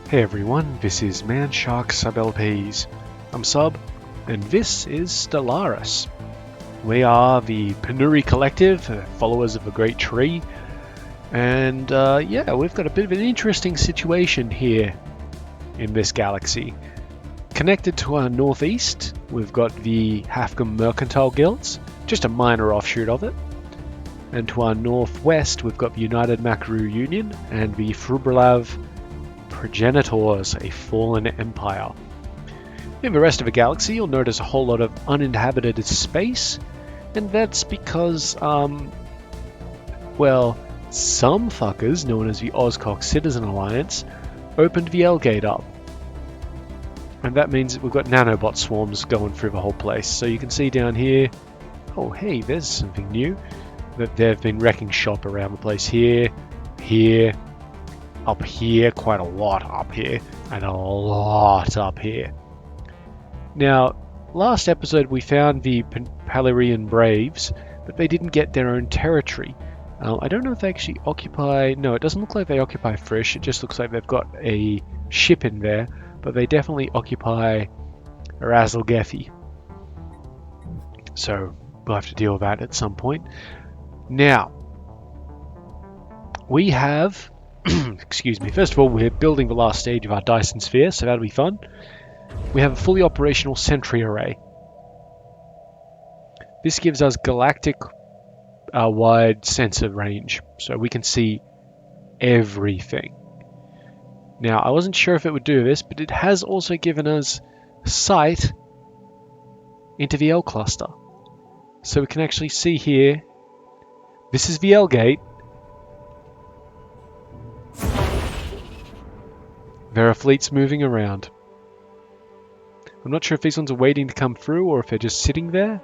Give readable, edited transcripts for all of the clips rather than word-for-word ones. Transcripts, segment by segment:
Hey everyone, this is Manshark Sub LPs. I'm Sub, and this is Stellaris. We are the Penuri Collective, followers of a great tree, and yeah, we've got a bit of an interesting situation here in this galaxy. Connected to our northeast, we've got the Hafgum Mercantile Guilds, just a minor offshoot of it. And to our northwest, we've got the United Makaru Union and the Frubrilav Progenitors, a fallen empire. In the rest of the galaxy, you'll notice a whole lot of uninhabited space, and that's because, well, some fuckers, known as the Ozcock Citizen Alliance, opened the L-Gate up. And that means that we've got nanobot swarms going through the whole place. So you can see down here, oh hey, there's something new, that they've been wrecking shop around the place here, up here, quite a lot up here, and a lot up here. Now, last episode we found the Palarian Braves, but they didn't get their own territory. I don't know if they actually occupy... No, it doesn't look like they occupy Frisch, it just looks like they've got a ship in there, but they definitely occupy Razalgethi. So, we'll have to deal with that at some point. Now, we have... excuse me. First of all, we're building the last stage of our Dyson Sphere, so that'll be fun. We have a fully operational sentry array. This gives us galactic wide sensor range, so we can see everything. Now, I wasn't sure if it would do this, but it has also given us sight into the L cluster. So we can actually see here, this is the L gate. There are fleets moving around. I'm not sure if these ones are waiting to come through or if they're just sitting there.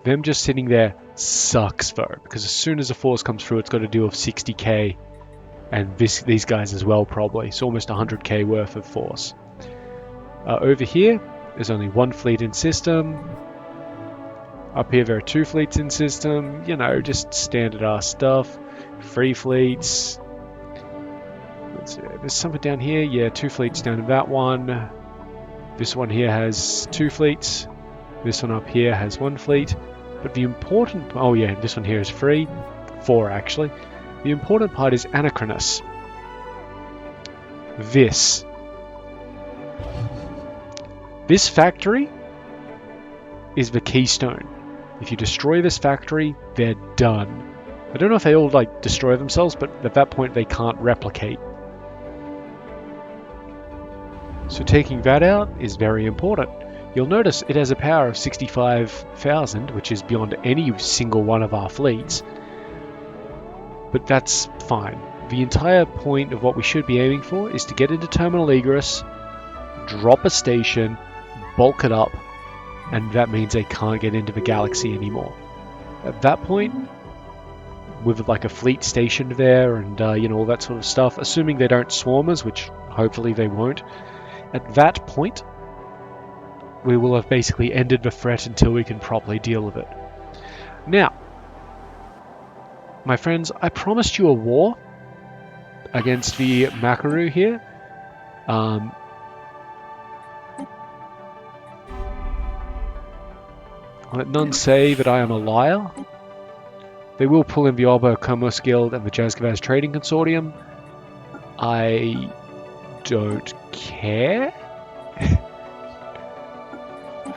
Them just sitting there sucks though, because as soon as a force comes through, it's got to deal with 60k, and these guys as well probably. It's almost 100k worth of force. Over here, there's only one fleet in system. Up here there are two fleets in system. You know, just standard ass stuff. Free fleets. There's something down here. Yeah, two fleets down in that one. This one here has two fleets. This one up here has one fleet. But the important... Oh yeah, this one here is free. 4 actually. The important part is Anachronus. This factory is the keystone. If you destroy this factory, they're done. I don't know if they all like destroy themselves, but at that point they can't replicate. So taking that out is very important. You'll notice it has a power of 65,000, which is beyond any single one of our fleets. But that's fine. The entire point of what we should be aiming for is to get into Terminal Egress, drop a station, bulk it up, and that means they can't get into the galaxy anymore. At that point, with like a fleet stationed there and you know, all that sort of stuff, assuming they don't swarm us, which hopefully they won't, at that point, we will have basically ended the threat until we can properly deal with it. Now, my friends, I promised you a war against the Makaru here. Let none say that I am a liar. They will pull in the Albo Commerce Guild and the Jazgavaz Trading Consortium. I don't care.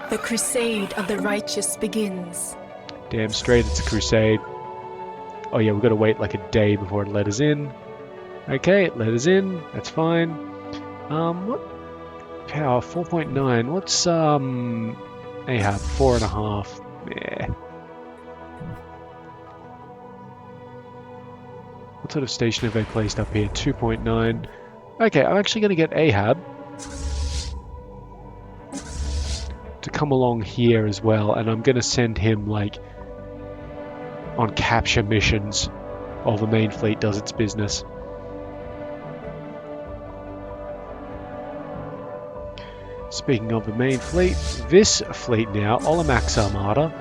The crusade of the righteous begins. Damn straight it's a crusade. Oh yeah, we've got to wait like a day before it let us in. Okay, it let us in. That's fine. What power? 4.9. What's Ahab? 4.5. Yeah. What sort of station have they placed up here? 2.9. Okay, I'm actually going to get Ahab to come along here as well, and I'm going to send him like on capture missions while the main fleet does its business. Speaking of the main fleet, this fleet now, Olamax Armada,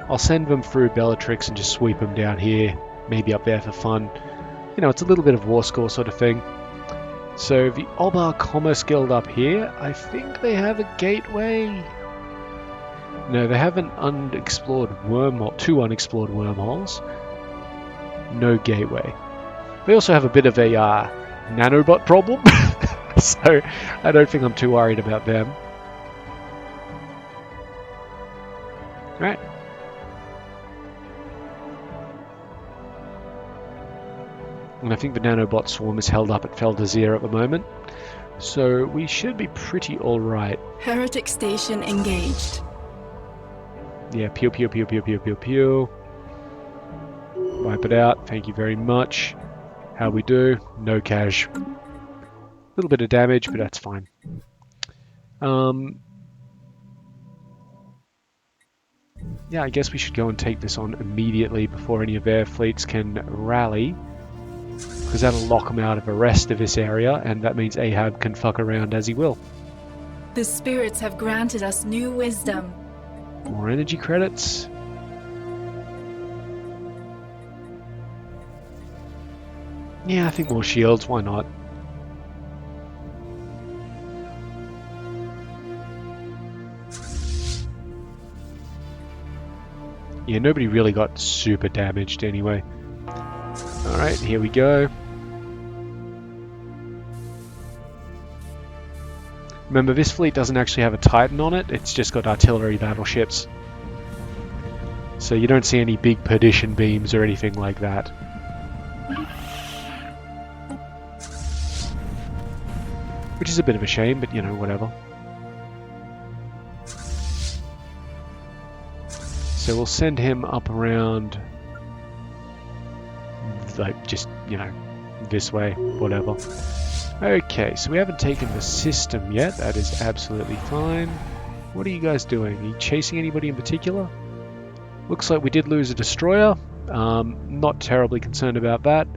I'll send them through Bellatrix and just sweep them down here, maybe up there for fun. You know, it's a little bit of war score sort of thing. So the Obar Commerce Guild up here, I think they have a gateway. No, they have an unexplored wormhole, 2 unexplored wormholes. No gateway. They also have a bit of a nanobot problem, so I don't think I'm too worried about them. Right. And I think the nanobot swarm is held up at Feldazir at the moment, so we should be pretty alright. Heretic station engaged. Yeah, pew pew pew pew pew pew pew. Wipe it out, thank you very much. How we do? No cash. A little bit of damage, but that's fine. Yeah, I guess we should go and take this on immediately before any of their fleets can rally, because that'll lock them out of the rest of this area, and that means Ahab can fuck around as he will. The spirits have granted us new wisdom. More energy credits. Yeah, I think more shields, why not? Yeah, nobody really got super damaged anyway. Alright, here we go. Remember, this fleet doesn't actually have a Titan on it, it's just got artillery battleships. So you don't see any big perdition beams or anything like that. Which is a bit of a shame, but you know, whatever. So we'll send him up around, like, just, you know, this way, whatever. Okay, so we haven't taken the system yet. That is absolutely fine. What are you guys doing? Are you chasing anybody in particular? Looks like we did lose a destroyer. Not terribly concerned about that.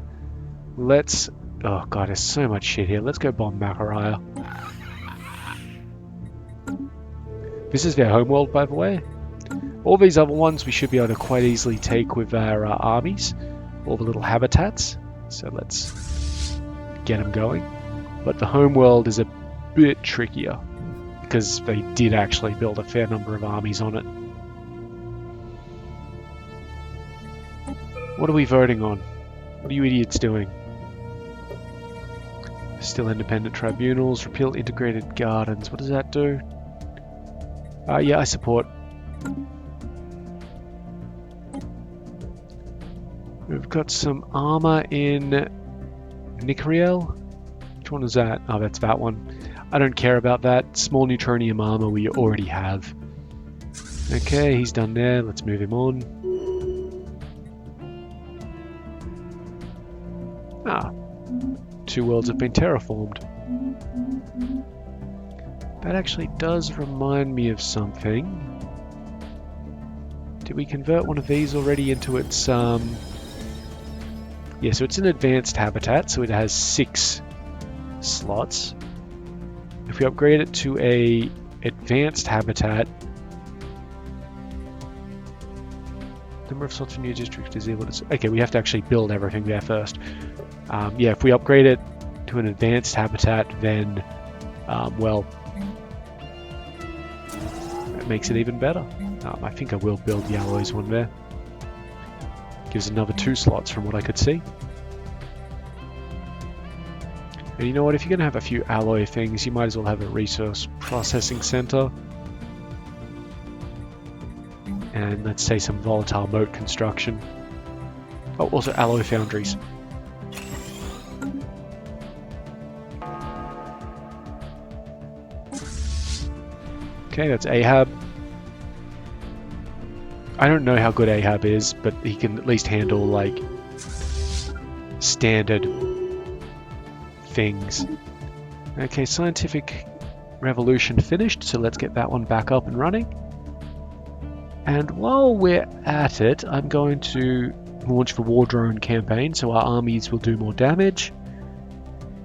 Let's... Oh god, there's so much shit here. Let's go bomb Makaraya. This is their homeworld, by the way. All these other ones we should be able to quite easily take with our armies. All the little habitats. So let's get them going. But the homeworld is a bit trickier, because they did actually build a fair number of armies on it. What are we voting on? What are you idiots doing? Still independent tribunals, repeal integrated gardens. What does that do? Yeah, I support. We've got some armor in Nikriel. Which one is that? Oh, that's that one. I don't care about that. Small neutronium armor we already have. Okay, he's done there. Let's move him on. Ah. 2 worlds have been terraformed. That actually does remind me of something. Did we convert one of these already into its... Yeah, so it's an advanced habitat, so it has 6 slots. If we upgrade it to a advanced habitat, number of slots for new district is able to... Okay, we have to actually build everything there first. Yeah, if we upgrade it to an advanced habitat, then, well, that makes it even better. I think I will build the alloys one there. Gives another 2 slots from what I could see. And you know what, if you're going to have a few alloy things, you might as well have a resource processing center. And let's say some volatile moat construction. Oh, also alloy foundries. Okay, that's Ahab. I don't know how good Ahab is, but he can at least handle, like, standard things. Okay, scientific revolution finished, so let's get that one back up and running. And while we're at it, I'm going to launch the War Drone campaign, so our armies will do more damage.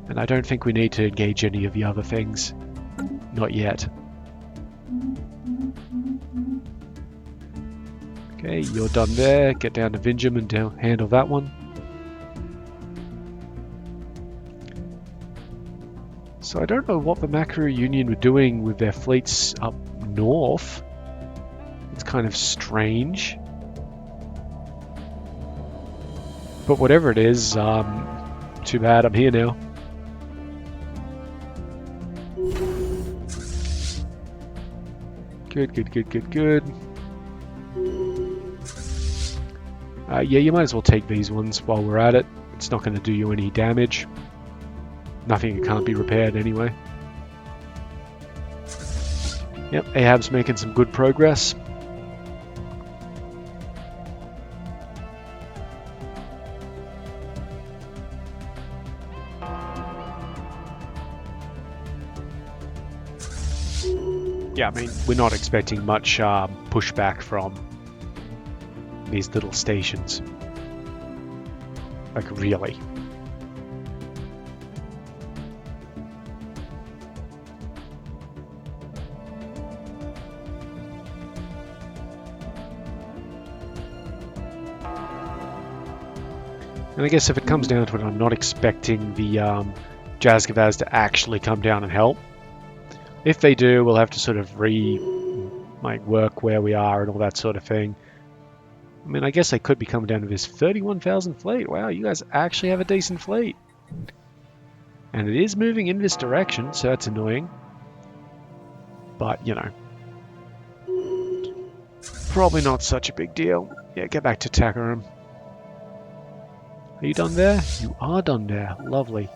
And I don't think we need to engage any of the other things. Not yet. Okay, you're done there. Get down to Vinjam and handle that one. So I don't know what the Macro Union were doing with their fleets up north. It's kind of strange. But whatever it is, too bad, I'm here now. Good, good, good, good, good. Yeah, you might as well take these ones while we're at it. It's not going to do you any damage. Nothing that can't be repaired anyway. Yep, Ahab's making some good progress. Yeah, I mean, we're not expecting much pushback from these little stations. Like, really. And I guess if it comes down to it, I'm not expecting the Jazgavaz to actually come down and help. If they do, we'll have to sort of work where we are and all that sort of thing. I mean, I guess they could be coming down to this 31,000 fleet. Wow, you guys actually have a decent fleet. And it is moving in this direction, so that's annoying. But, you know. Probably not such a big deal. Yeah, get back to Takaram. Are you done there? You are done there. Lovely.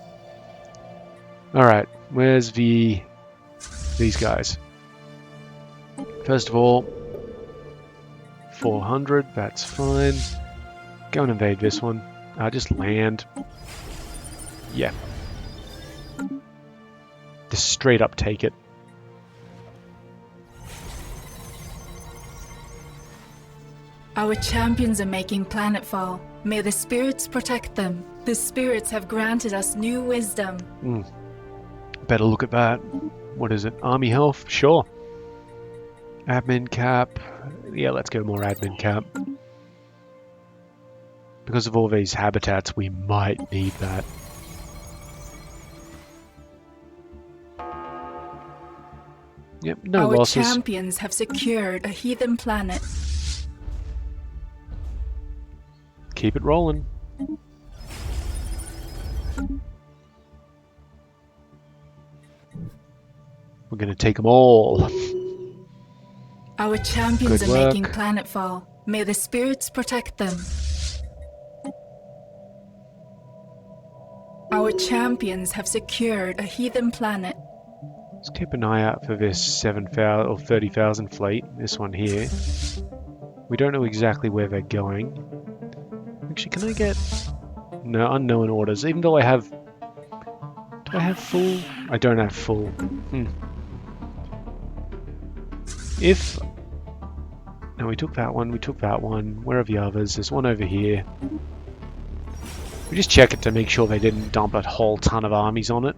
Alright, where's these guys? First of all, 400, that's fine. Go and invade this one. Just land. Yeah. Just straight up take it. Our champions are making planetfall. May the spirits protect them. The spirits have granted us new wisdom. Better look at that. What is it? Army health? Sure. Admin cap. Yeah, let's go more admin cap. Because of all these habitats, we might need that. Yep, no losses. Our champions have secured a heathen planet. Keep it rolling. We're going to take them all. Our champions Good are work. making planetfall. May the spirits protect them. Our champions have secured a heathen planet. Let's keep an eye out for this 7,000 or 30,000 fleet. This one here. We don't know exactly where they're going. Actually, can I get... No, unknown orders. Even though I have... Do I have full? I don't have full. If... No, we took that one. We took that one. Where are the others? There's one over here. We just check it to make sure they didn't dump a whole ton of armies on it.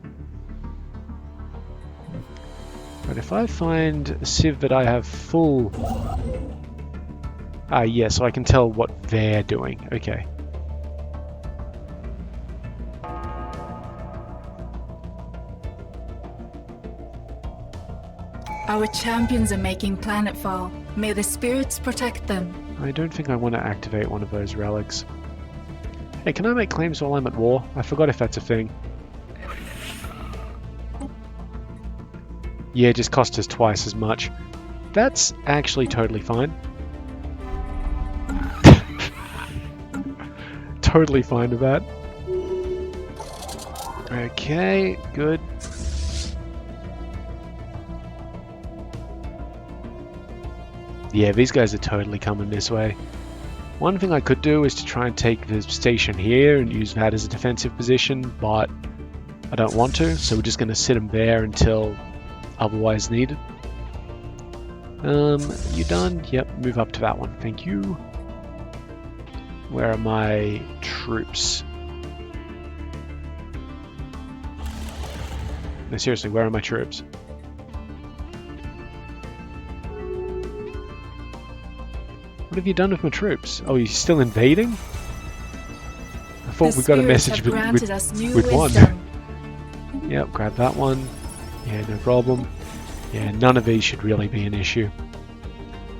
But if I find a civ that I have full... yeah, so I can tell what they're doing. Okay. Our champions are making planetfall. May the spirits protect them. I don't think I want to activate one of those relics. Hey, can I make claims while I'm at war? I forgot if that's a thing. Yeah, it just cost us twice as much. That's actually totally fine. Totally fine with that. Okay, good. Yeah, these guys are totally coming this way. One thing I could do is to try and take the station here and use that as a defensive position, but I don't want to, so we're just going to sit them there until otherwise needed. You done? Yep, move up to that one. Thank you. Where are my troops? No, seriously, where are my troops? What have you done with my troops? Oh, you're still invading? I thought we got a message with one. Yep, grab that one. Yeah, no problem. Yeah, none of these should really be an issue.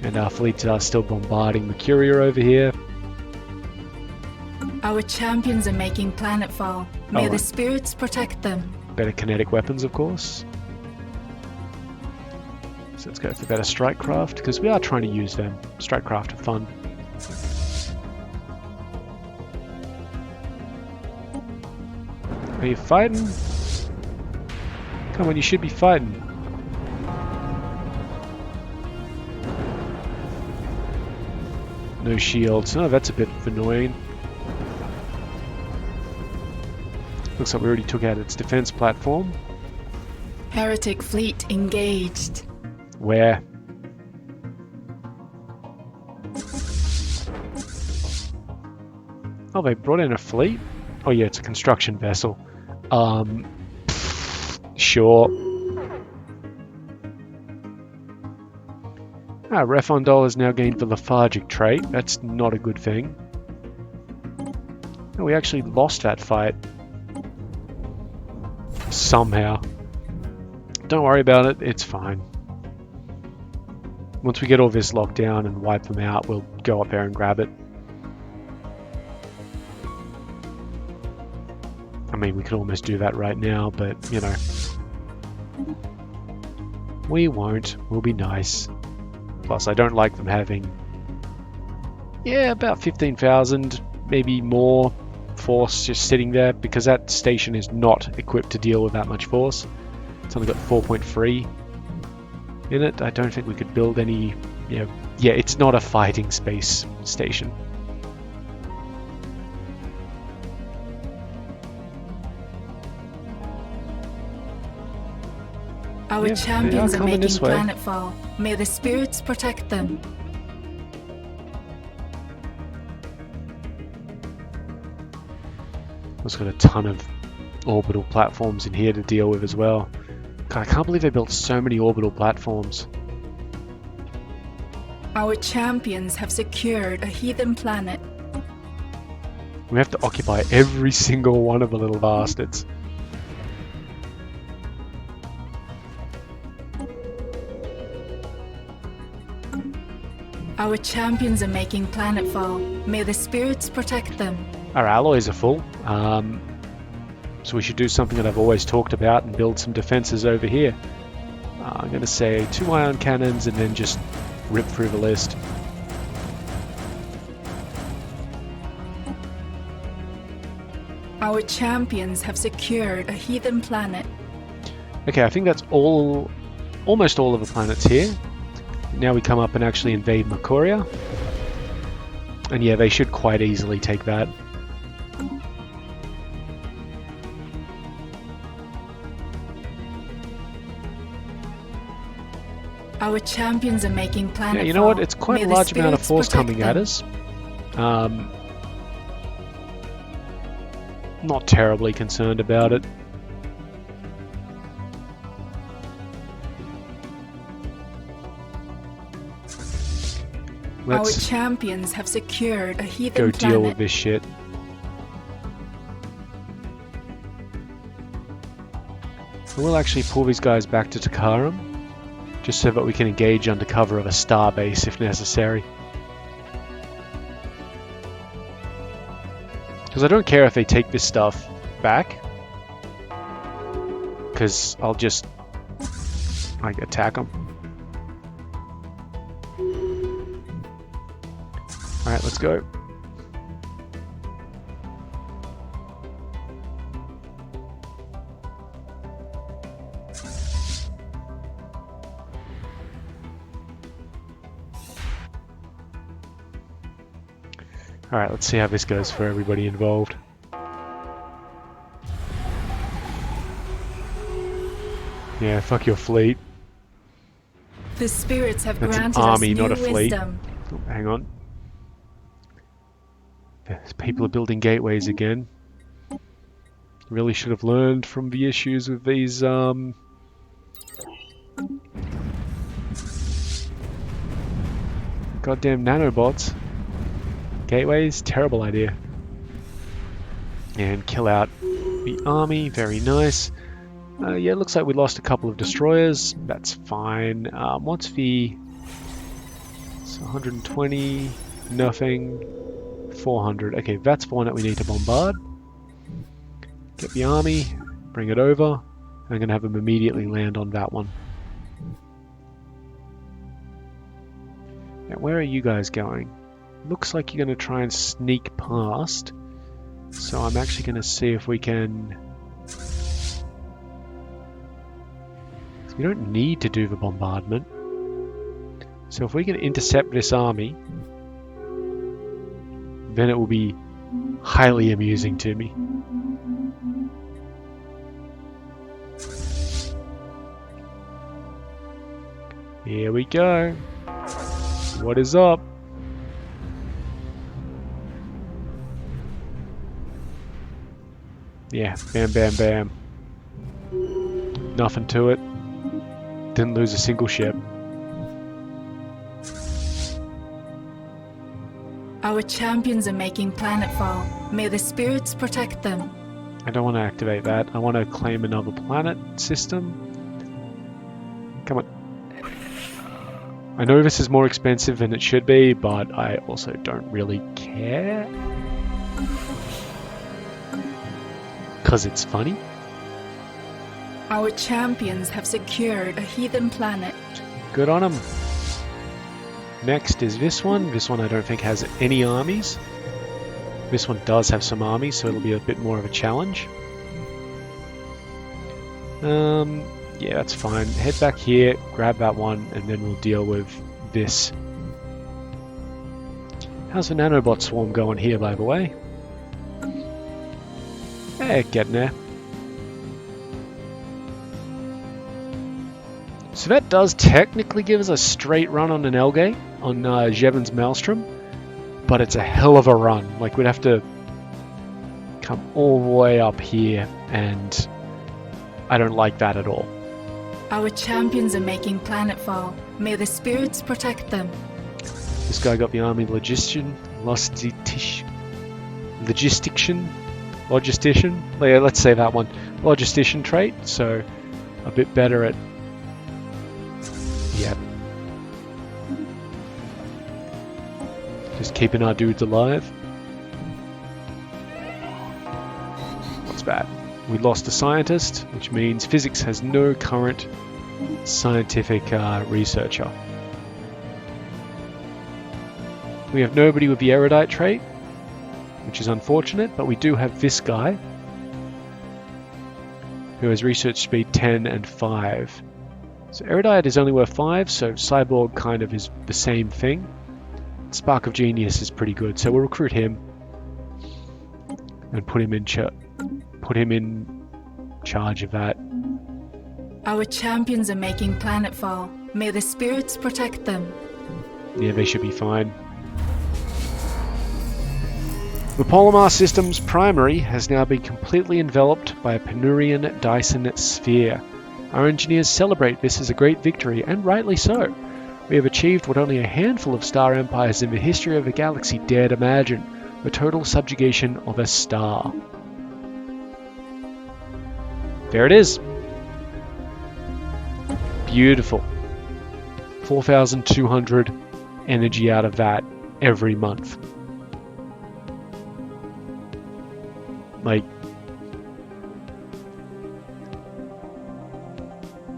And our fleets are still bombarding the courier over here. Our champions are making planetfall. May the Alright. spirits protect them. Better kinetic weapons, of course. So let's go for better strike craft, because we are trying to use them. Strike craft are fun. Are you fighting? Come on, you should be fighting. No shields. Oh, that's a bit annoying. Looks like we already took out its defense platform. Heretic fleet engaged. Where? Oh, they brought in a fleet? Oh yeah, it's a construction vessel. Sure. Ah, Refondol has now gained the lethargic trait. That's not a good thing. Oh, we actually lost that fight. Somehow. Don't worry about it, it's fine. Once we get all this locked down and wipe them out, we'll go up there and grab it. I mean, we could almost do that right now, but, you know. We won't. We'll be nice. Plus, I don't like them having... yeah, about 15,000, maybe more force just sitting there, because that station is not equipped to deal with that much force. It's only got 4.3 in it. I don't think we could build any... yeah, it's not a fighting space station. Our Yeah, champions they are are coming making this way. planetfall. May the spirits protect them. It's got a ton of orbital platforms in here to deal with as well. God, I can't believe they built so many orbital platforms. Our champions have secured a heathen planet. We have to occupy every single one of the little bastards. Our champions are making planetfall. May the spirits protect them. Our alloys are full, so we should do something that I've always talked about and build some defenses over here. I'm going to say 2 ion cannons and then just rip through the list. Our champions have secured a heathen planet. Okay, I think that's almost all of the planets here. Now we come up and actually invade Mercuria. And yeah, they should quite easily take that. Our champions are making planetfall. Yeah, you know what? It's quite May a the large amount of spirits force coming protect at them. us. Not terribly concerned about it. Our Let's champions have secured a heathen go planet. deal with this shit. We'll actually pull these guys back to Takaram, just so that we can engage under cover of a star base if necessary. Because I don't care if they take this stuff back, because I'll just like attack them. Alright, let's go. Alright, let's see how this goes for everybody involved. Yeah, fuck your fleet. The spirits have That's an granted army, us new not a fleet. wisdom. Oh, hang on. People are building gateways again. Really should have learned from the issues with these, goddamn nanobots. Gateways, terrible idea. And kill out the army, very nice. Yeah, it looks like we lost a couple of destroyers. That's fine. What's the... It's 120, nothing, 400. Okay, that's the one that we need to bombard. Get the army, bring it over. I'm going to have them immediately land on that one. Now, where are you guys going? Looks like you're going to try and sneak past. So I'm actually going to see if we can... We don't need to do the bombardment. So if we can intercept this army, then it will be highly amusing to me. Here we go. What is up? Yeah, bam, bam, bam. Nothing to it. Didn't lose a single ship. Our champions are making planetfall. May the spirits protect them. I don't want to activate that. I want to claim another planet system. Come on. I know this is more expensive than it should be, but I also don't really care. Because it's funny. Our champions have secured a heathen planet. Good on them. Next is this one. This one I don't think has any armies. This one does have some armies, so it'll be a bit more of a challenge. Yeah, that's fine. Head back here, grab that one, and then we'll deal with this. How's the nanobot swarm going here, by the way? Eh, getting there. So that does technically give us a straight run on an Elgate, on Jevons Maelstrom, but it's a hell of a run. Like, we'd have to come all the way up here, and I don't like that at all. Our champions are making planetfall. May the spirits protect them. This guy got the army logistician. Yeah, let's say that one. Logistician trait, so a bit better at... Yeah. Just keeping our dudes alive. What's bad? We lost a scientist, which means physics has no current scientific researcher. We have nobody with the erudite trait, which is unfortunate, but we do have this guy, who has research speed 10 and 5. So erudite is only worth 5, so cyborg kind of is the same thing. Spark of Genius is pretty good, so we'll recruit him and put him in charge of that. Our champions are making planetfall. May the spirits protect them. Yeah, they should be fine. The Polymer System's primary has now been completely enveloped by a Penurian Dyson sphere. Our engineers celebrate this as a great victory, and rightly so. We have achieved what only a handful of star empires in the history of the galaxy dared imagine, the total subjugation of a star. There it is. Beautiful. 4,200 energy out of that every month. Like,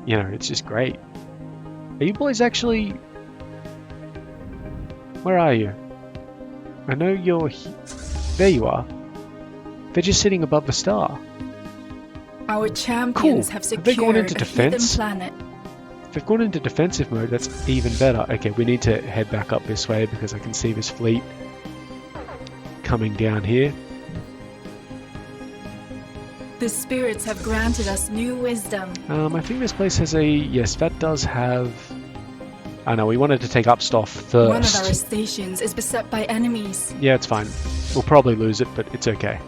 you know, it's just great. Are you boys actually... Where are you? I know you're... There you are. They're just sitting above the star. Our champions have secured gone into a defense? heathen planet. If they've gone into defensive mode, that's even better. Okay, we need to head back up this way because I can see this fleet coming down here. The spirits have granted us new wisdom. I think this place has a... Yes, that does have... I know, we wanted to take Upstoff first. One of our stations is beset by enemies. Yeah, it's fine. We'll probably lose it, but it's okay.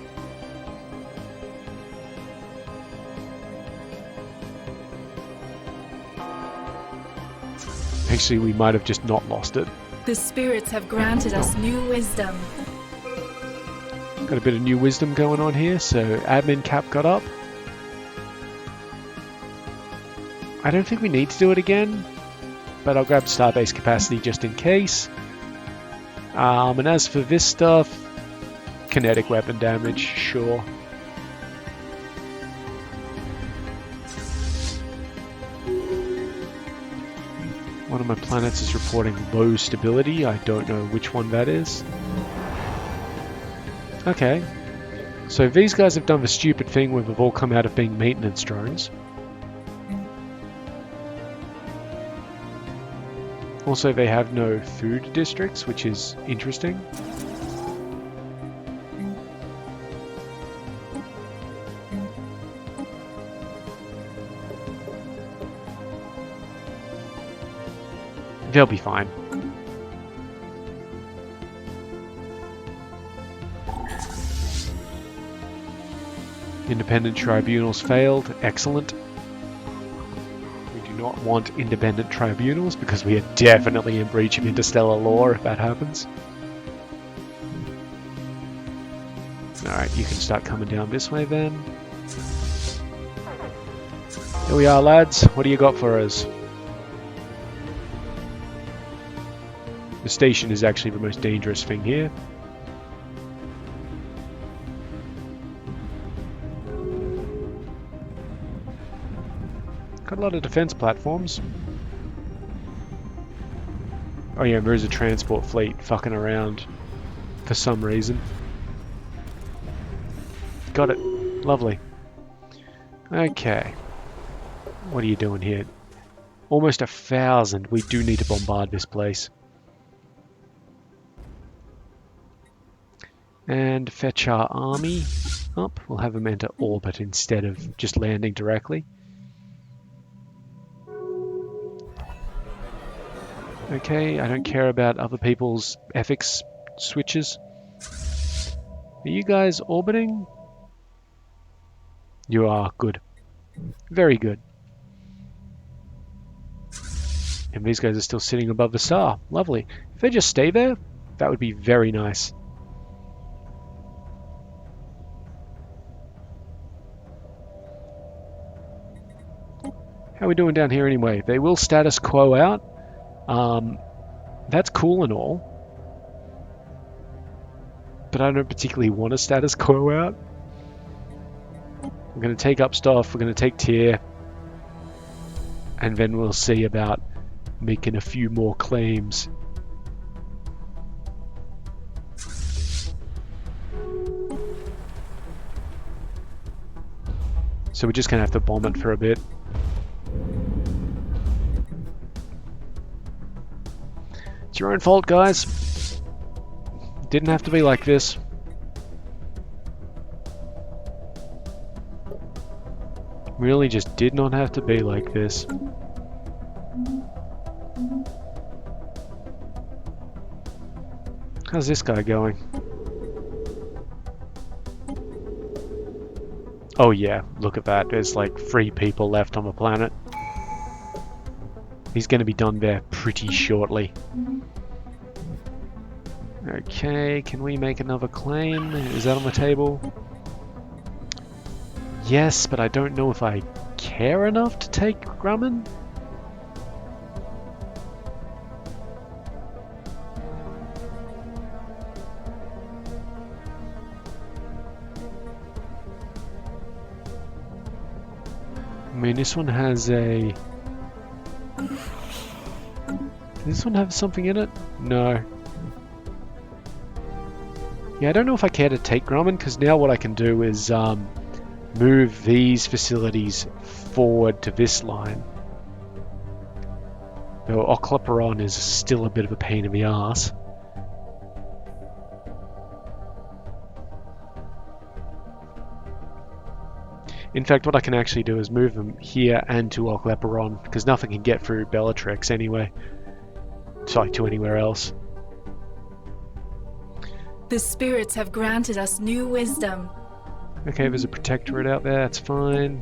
Actually, we might have just not lost it. The spirits have granted us new wisdom. Got a bit of new wisdom going on here, so admin cap got up. I don't think we need to do it again, but I'll grab starbase capacity just in case. And as for this stuff, kinetic weapon damage, sure. One of my planets is reporting low stability. I don't know which one that is. Okay. So these guys have done the stupid thing where they've all come out of being maintenance drones. Also, they have no food districts, which is interesting. They'll be fine. Independent tribunals failed. Excellent. We do not want independent tribunals because we are definitely in breach of interstellar law if that happens. Alright, you can start coming down this way then. Here we are, lads. What do you got for us? The station is actually the most dangerous thing here. Got a lot of defense platforms. Oh yeah, there is a transport fleet fucking around for some reason. Got it. Lovely. Okay. What are you doing here? Almost 1,000. We do need to bombard this place. And fetch our army up. We'll have them enter orbit instead of just landing directly. Okay, I don't care about other people's ethics switches. Are you guys orbiting? You are. Good. Very good. And these guys are still sitting above the star. Lovely. If they just stay there, that would be very nice. How are we doing down here anyway? They will status quo out. That's cool and all. But I don't particularly want a status quo out. We're going to take up stuff, we're going to take tier. And then we'll see about making a few more claims. So we're just going to have to bomb it for a bit. It's your own fault, guys. Didn't have to be like this. Really just did not have to be like this. How's this guy going? Oh yeah, look at that. There's like 3 people left on the planet. He's going to be done there pretty shortly. Okay, can we make another claim? Is that on the table? Yes, but I don't know if I care enough to take Grumman. I mean, this one has a... Does this one have something in it? No. Yeah, I don't know if I care to take Grumman, because now what I can do is move these facilities forward to this line. Though Ocleperon is still a bit of a pain in the arse. In fact, what I can actually do is move them here and to Ocleperon, because nothing can get through Bellatrix anyway. Sorry, to anywhere else. The spirits have granted us new wisdom. Okay, there's a protectorate out there, that's fine.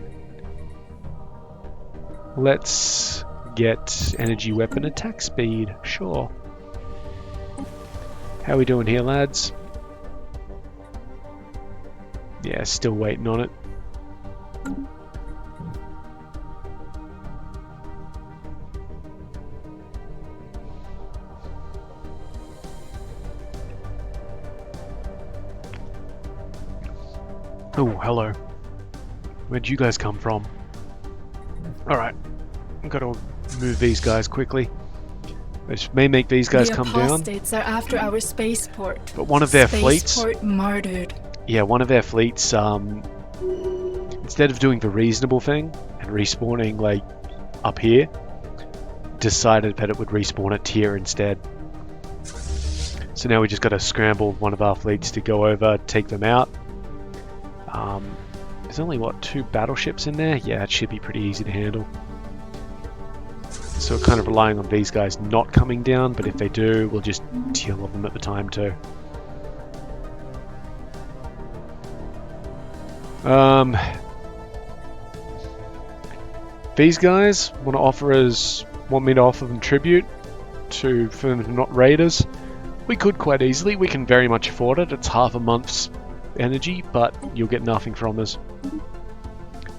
Let's get energy weapon attack speed, sure. How are we doing here, lads? Yeah, still waiting on it. Oh, hello. Where'd you guys come from? Alright, I've got to move these guys quickly. Which may make these guys come down. The apostates are after our spaceport. But one of their fleets... Spaceport martyred. Yeah, one of their fleets, instead of doing the reasonable thing and respawning, like, up here, decided that it would respawn at tier instead. So now we just got to scramble one of our fleets to go over, take them out. There's only, what, 2 battleships in there? Yeah, it should be pretty easy to handle. So we're kind of relying on these guys not coming down, but if they do, we'll just deal with them at the time too. These guys want me to offer them tribute for them not raiders. We could quite easily. We can very much afford it. It's half a month's energy, but you'll get nothing from us.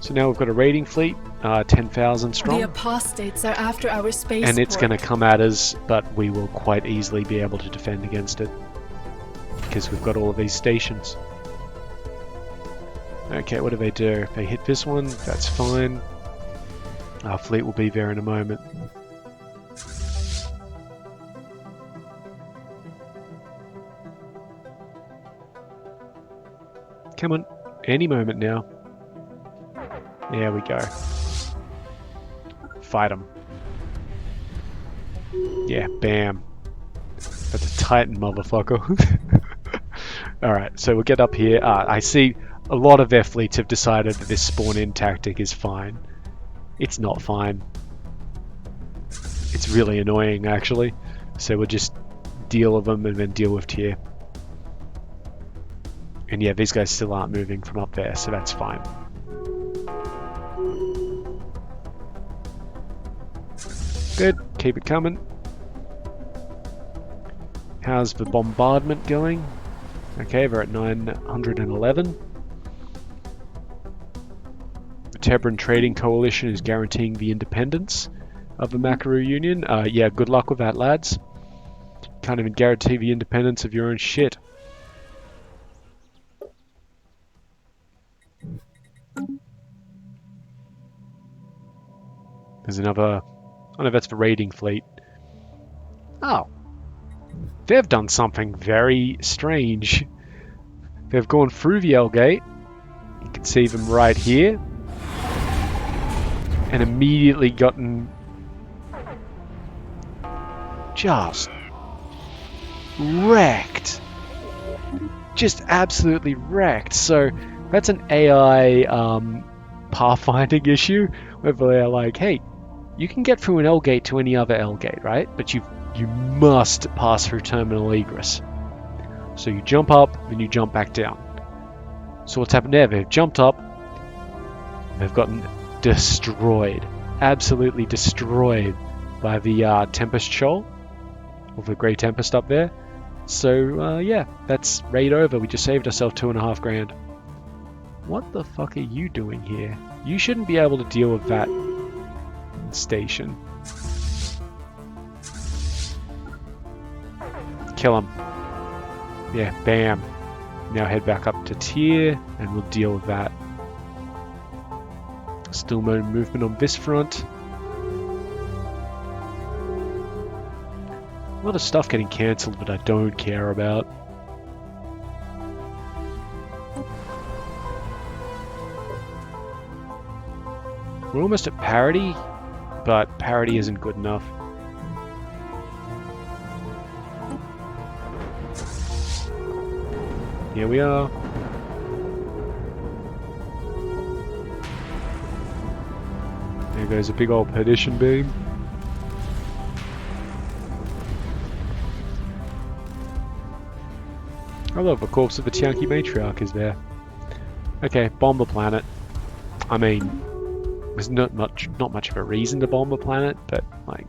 So now we've got a raiding fleet, 10,000 strong. The apostates are after our spaceport. And it's going to come at us, but we will quite easily be able to defend against it. Because we've got all of these stations. Okay, what do they do? If they hit this one, that's fine. Our fleet will be there in a moment. Come on, any moment now. There we go. Fight them. Yeah, bam. That's a Titan, motherfucker. Alright, so we'll get up here. I see a lot of their fleets have decided that this spawn-in tactic is fine. It's not fine. It's really annoying, actually. So we'll just deal with them and then deal with tier. And yeah, these guys still aren't moving from up there, so that's fine. Good, keep it coming. How's the bombardment going? Okay, we're at 911. The Tebran Trading Coalition is guaranteeing the independence of the Makaru Union. Yeah, good luck with that, lads. Can't even guarantee the independence of your own shit. There's another... Oh no, that's the raiding fleet. Oh. They've done something very strange. They've gone through the L gate. You can see them right here. And immediately gotten... just... wrecked. Just absolutely wrecked. So, that's an AI pathfinding issue. Where they're like, hey, you can get through an L gate to any other L gate, right? But you must pass through terminal egress. So you jump up, then you jump back down. So what's happened there? They've jumped up, they've gotten destroyed, absolutely destroyed by the Tempest Shoal, or the Grey Tempest up there. So yeah, that's raid over. We just saved ourselves 2.5 grand. What the fuck are you doing here? You shouldn't be able to deal with that station. Kill him. Yeah, bam. Now head back up to tier and we'll deal with that. Still no movement on this front. A lot of stuff getting cancelled that I don't care about. We're almost at parity, but parity isn't good enough. Here we are. There goes a big old perdition beam. I love the corpse of the Tianki matriarch is there. Okay, bomb the planet. I mean, there's not much of a reason to bomb a planet, but like,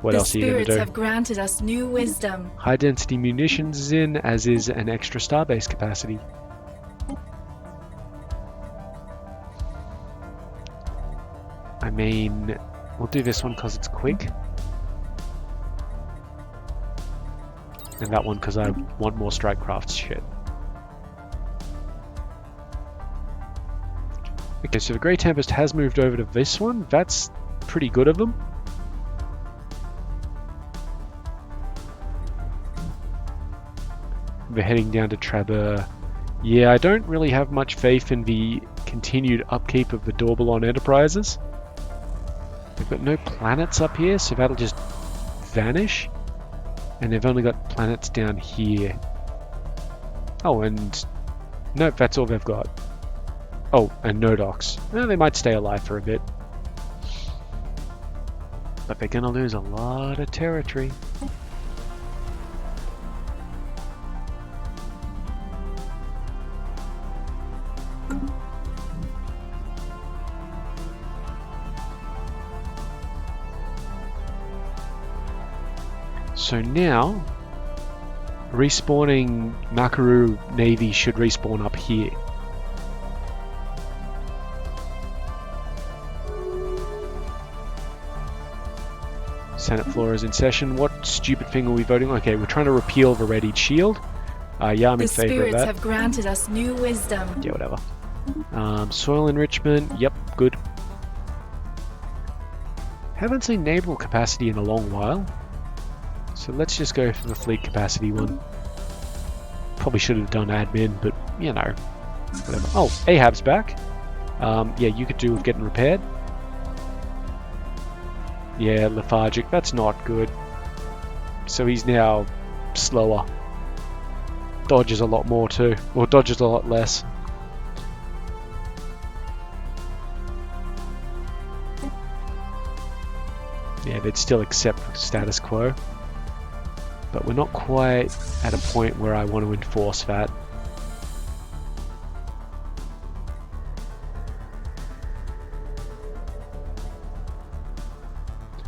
what else are you gonna do? The spirits have granted us new wisdom. High density munitions is in, as is an extra starbase capacity. I mean, we'll do this one because it's quick. And that one because I want more strike crafts shit. Okay, so the Grey Tempest has moved over to this one. That's pretty good of them. We're heading down to Traber. Yeah, I don't really have much faith in the continued upkeep of the Dorbalon Enterprises. They've got no planets up here, so that'll just vanish. And they've only got planets down here. Oh, and... nope, that's all they've got. Oh, and no docks. Well, they might stay alive for a bit. But they're gonna lose a lot of territory. So now, respawning Makaru Navy should respawn up here. Senate floor is in session. What stupid thing are we voting on? Okay, we're trying to repeal the readied shield. Yeah, I'm in favor of that. The spirits have granted us new wisdom. Yeah, whatever. Soil enrichment. Yep, good. Haven't seen naval capacity in a long while. So let's just go for the fleet capacity one. Probably should have done admin, but you know, whatever. Oh, Ahab's back. Yeah, you could do with getting repaired. Yeah, lethargic. That's not good. So he's now slower. Dodges a lot more too. Or dodges a lot less. Yeah, they'd still accept status quo. But we're not quite at a point where I want to enforce that.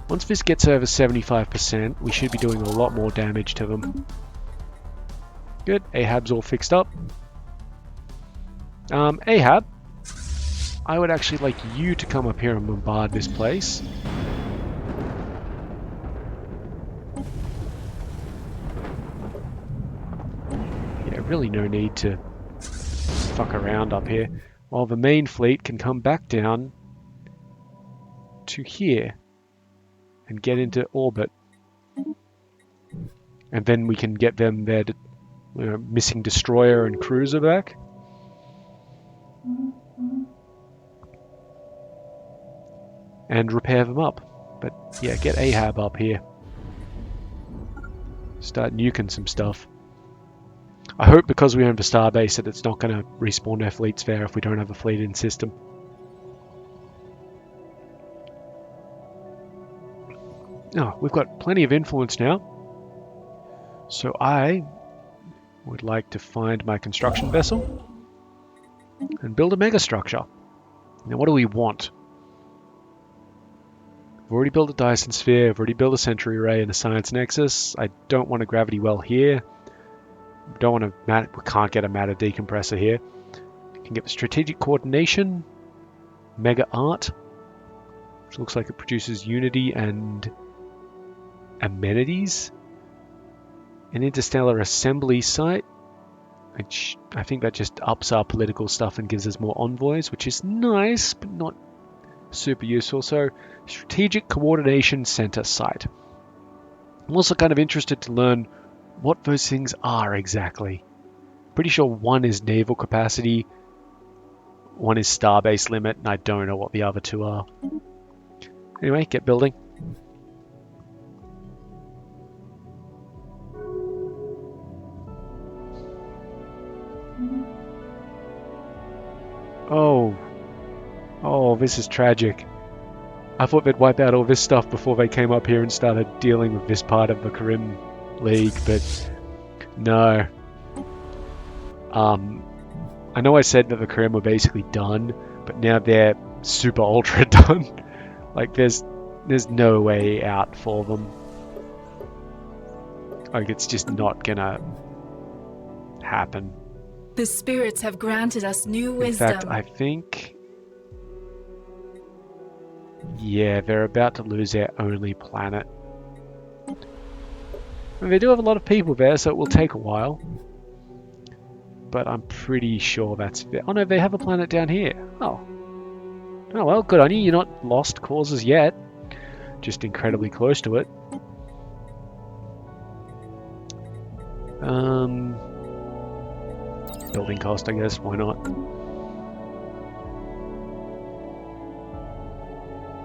Once this gets over 75%, we should be doing a lot more damage to them. Good, Ahab's all fixed up. Ahab, I would actually like you to come up here and bombard this place. Yeah, really no need to fuck around up here. While the main fleet can come back down to here and get into orbit. And then we can get them their missing destroyer and cruiser back. And repair them up. But yeah, get Ahab up here. Start nuking some stuff. I hope because we own the starbase that it's not going to respawn their fleets there if we don't have a fleet in system. Oh, we've got plenty of influence now. So I would like to find my construction vessel and build a megastructure. Now what do we want? We've already built a Dyson Sphere, I've already built a Century Ray and a Science Nexus. I don't want a gravity well here. We can't get a matter decompressor here. We can get the strategic coordination, mega art, which looks like it produces unity and amenities. An interstellar assembly site, which I think that just ups our political stuff and gives us more envoys, which is nice, but not super useful. So, strategic coordination center site. I'm also kind of interested to learn what those things are exactly. Pretty sure one is naval capacity, one is starbase limit, and I don't know what the other two are. Anyway, get building. Oh, this is tragic. I thought they'd wipe out all this stuff before they came up here and started dealing with this part of the Karim League, but no. I know I said that the Karim were basically done, but now they're super ultra done. Like there's no way out for them. Like it's just not gonna happen. The spirits have granted us new wisdom. In fact, I think... yeah, they're about to lose their only planet. And they do have a lot of people there, so it will take a while. But I'm pretty sure that's... oh no, they have a planet down here. Oh. Oh well, good on you. You're not lost causes yet. Just incredibly close to it. Building cost, I guess. Why not?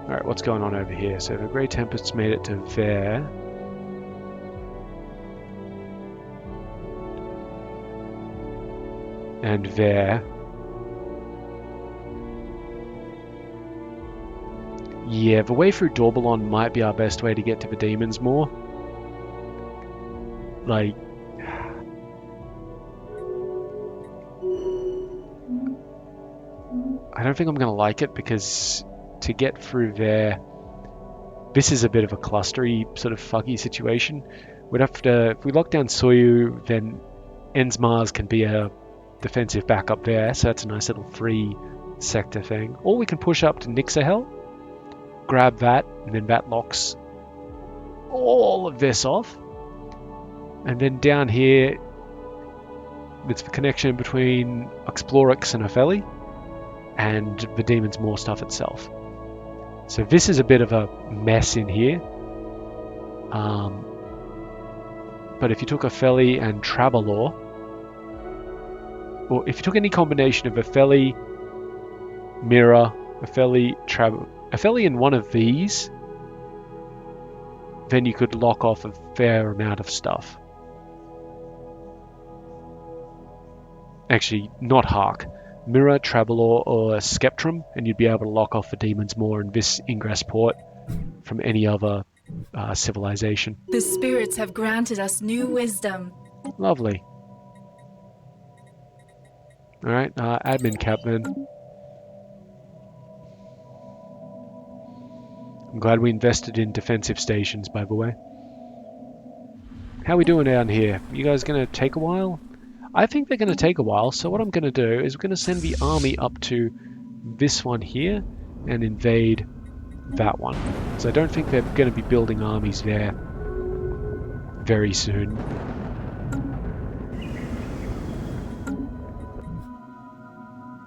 Alright, what's going on over here? So the Grey Tempest's made it to there. And there. Yeah, the way through Dorbalon might be our best way to get to the demons more. Like... I don't think I'm going to like it because to get through there, this is a bit of a clustery sort of fucky situation. We'd have to, if we lock down Soyu, then Ensmars can be a defensive backup there, so that's a nice little 3-sector thing. Or we can push up to Nixahel, grab that, and then that locks all of this off. And then down here, it's the connection between Explorix and Opheli, and the Demon's Maw stuff itself. So this is a bit of a mess in here. But if you took Opheli and Trabalor, or if you took any combination of Opheli, Mira, Opheli in one of these, then you could lock off a fair amount of stuff. Actually, not Hark. Mira, Trabalor, or Skeptrum, and you'd be able to lock off the Demon's Maw in this ingress port from any other civilization. The spirits have granted us new wisdom. Lovely. Alright, admin cap then. I'm glad we invested in defensive stations, by the way. How we doing down here? You guys gonna take a while? I think they're going to take a while, so what I'm going to do is we're going to send the army up to this one here and invade that one. So I don't think they're going to be building armies there very soon.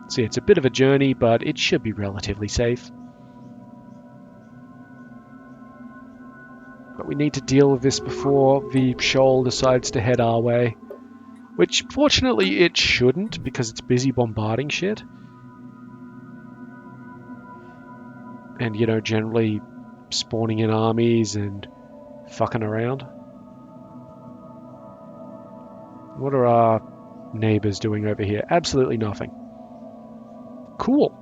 See, it's a bit of a journey, but it should be relatively safe. But we need to deal with this before the shoal decides to head our way. Which, fortunately, it shouldn't, because it's busy bombarding shit. And, you know, generally spawning in armies and fucking around. What are our neighbors doing over here? Absolutely nothing. Cool.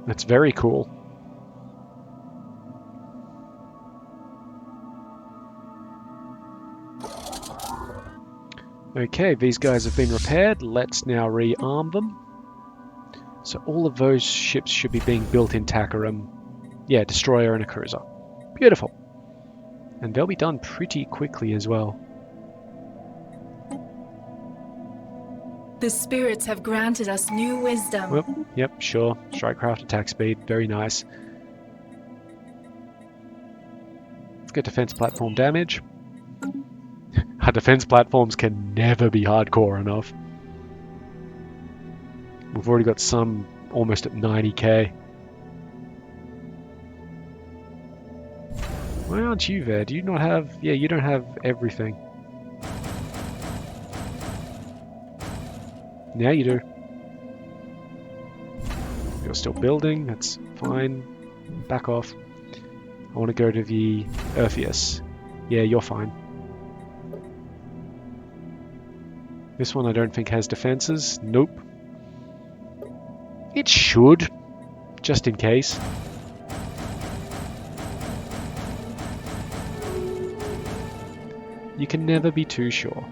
That's very cool. Okay, these guys have been repaired. Let's now rearm them. So all of those ships should be being built in Takaram. Yeah, destroyer and a cruiser. Beautiful. And they'll be done pretty quickly as well. The spirits have granted us new wisdom. Yep, sure. Strikecraft attack speed. Very nice. Let's get defense platform damage. Our defense platforms can never be hardcore enough. We've already got some almost at 90k. Why aren't you there? Do you not have... Yeah, you don't have everything. Now you do. You're still building, that's fine. Back off. I want to go to the Orpheus. Yeah, you're fine. This one I don't think has defenses. Nope. It should, just in case. You can never be too sure.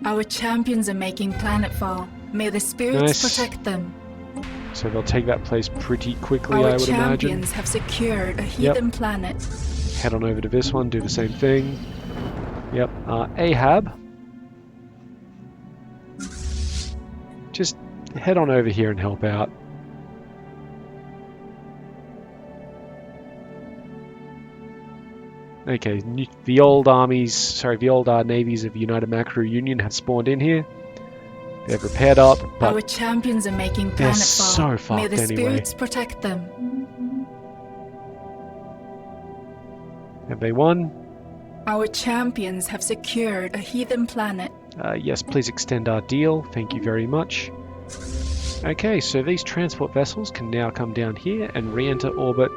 Our champions are making planetfall. May the spirits protect them. So they'll take that place pretty quickly, Our I would imagine. Our champions have secured a heathen planet. Head on over to this one, do the same thing. Yep, Ahab. Just head on over here and help out. Okay, the old armies, sorry, the old navies of United Macro Union have spawned in here. They've repaired up, Our but champions are making they're planetfall. so May fucked the anyway. spirits protect them. Have they won? Our champions have secured a heathen planet. Yes, please extend our deal. Thank you very much. Okay, so these transport vessels can now come down here and re-enter orbit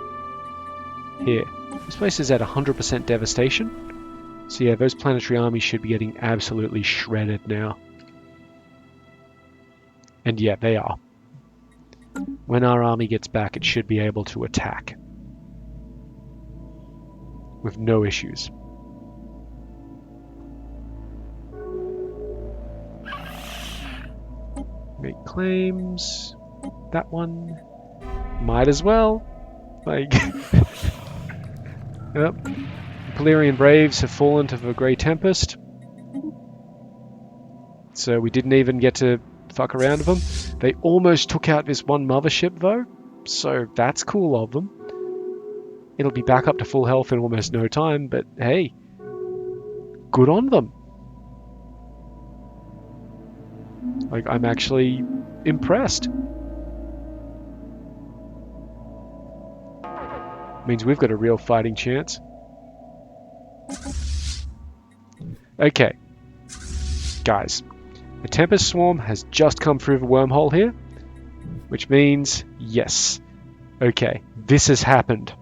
here. This place is at 100% devastation. So yeah, those planetary armies should be getting absolutely shredded now. And yeah, they are. When our army gets back, it should be able to attack. With no issues. Make claims. That one. Might as well. Like... Yep. Polarian Braves have fallen to the Grey Tempest. So we didn't even get to fuck around with them. They almost took out this one mothership though. So that's cool of them. It'll be back up to full health in almost no time, but hey. Good on them. Like, I'm actually impressed. Means we've got a real fighting chance. Okay. Guys, the Tempest Swarm has just come through the wormhole here, which means, yes. Okay, this has happened.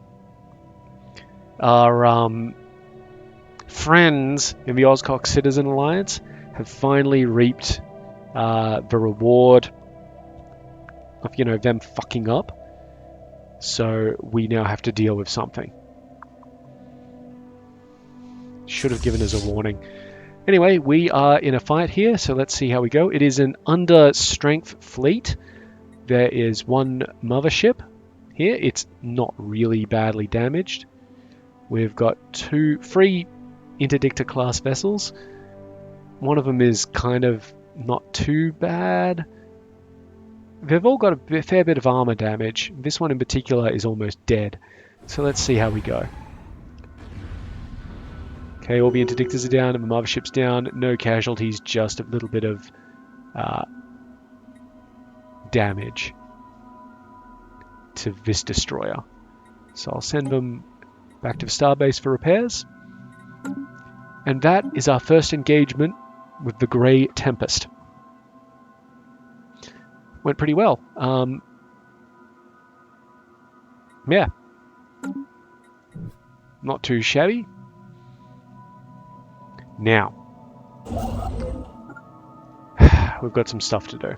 Our friends in the Oscock Citizen Alliance have finally reaped the reward of, you know, them fucking up. So we now have to deal with something. Should have given us a warning. Anyway, we are in a fight here, so let's see how we go. It is an under-strength fleet. There is one mothership here. It's not really badly damaged. We've got three interdictor-class vessels. One of them is kind of not too bad. They've all got a fair bit of armor damage. This one in particular is almost dead. So let's see how we go. Okay, all the interdictors are down and the mothership's down. No casualties, just a little bit of damage to this destroyer. So I'll send them back to the starbase for repairs. And that is our first engagement with the Grey Tempest. Went pretty well. Yeah. Not too shabby. Now. We've got some stuff to do.